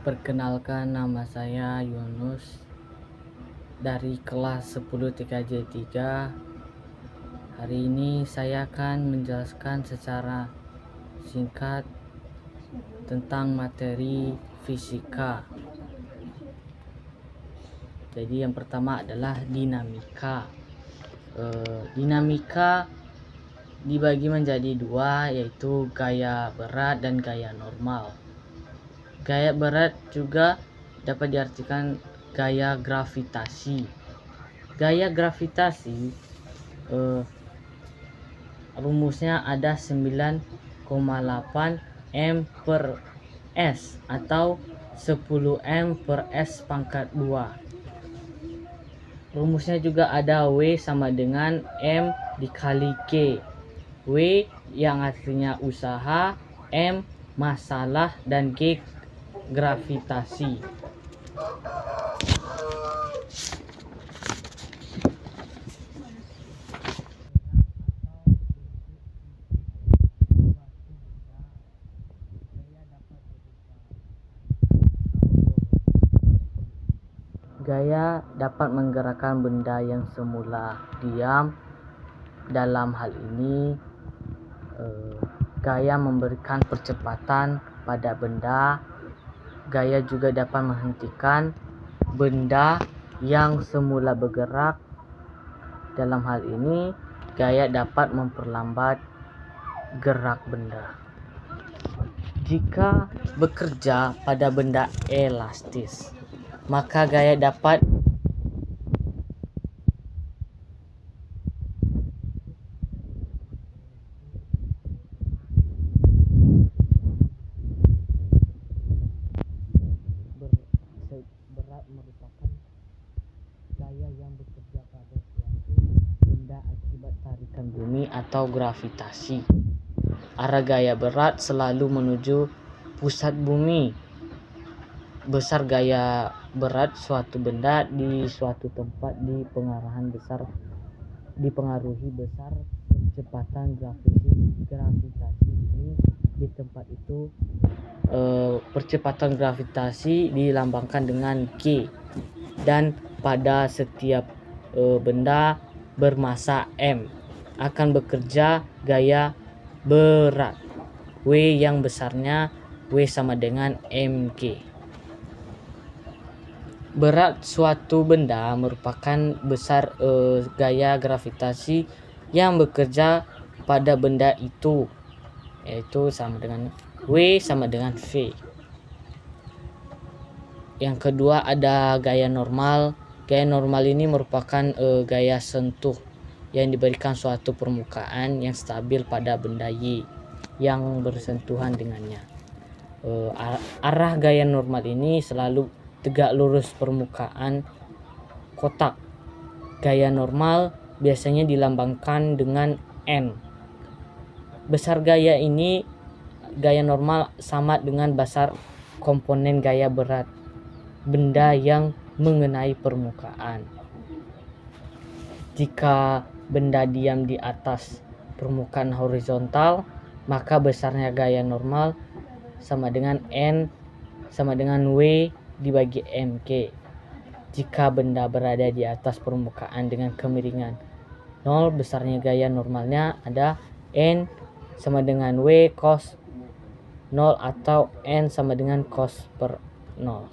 Perkenalkan, nama saya Yunus dari kelas 10 TKJ 3. Hari ini saya akan menjelaskan secara singkat tentang materi fisika. Jadi yang pertama adalah dinamika. Dinamika dibagi menjadi dua, yaitu gaya berat dan gaya normal. Gaya berat juga dapat diartikan gaya gravitasi. Gaya gravitasi rumusnya ada 9,8 m per s atau 10 m per s pangkat 2. Rumusnya juga ada W sama dengan M dikali K. W yang artinya usaha, M masalah, dan G gravitasi. Gaya dapat menggerakkan benda yang semula diam. Dalam hal ini, gaya memberikan percepatan pada benda. Gaya juga dapat menghentikan benda yang semula bergerak. Dalam hal ini, gaya dapat memperlambat gerak benda. Jika bekerja pada benda elastis, maka gaya dapat berat merupakan gaya yang bekerja pada suatu benda akibat tarikan bumi atau gravitasi. Arah gaya berat selalu menuju pusat bumi. Besar gaya berat suatu benda di suatu tempat dipengaruhi besar percepatan gravitasi ini di tempat itu. Percepatan gravitasi dilambangkan dengan G, dan pada setiap benda bermasa M akan bekerja gaya berat W yang besarnya W sama dengan mg. Berat suatu benda merupakan besar gaya gravitasi yang bekerja pada benda itu, yaitu sama dengan W sama dengan V. Yang kedua ada gaya normal. Gaya normal ini merupakan gaya sentuh yang diberikan suatu permukaan yang stabil pada benda Y yang bersentuhan dengannya. Arah gaya normal ini selalu tegak lurus permukaan kotak. Gaya normal biasanya dilambangkan dengan N. Besar gaya normal sama dengan besar komponen gaya berat benda yang mengenai permukaan. Jika benda diam di atas permukaan horizontal, maka besarnya gaya normal sama dengan N sama dengan W dibagi mg. Jika benda berada di atas permukaan dengan kemiringan 0, besarnya gaya normalnya ada N sama dengan W cos 0 atau N sama dengan cos per 0.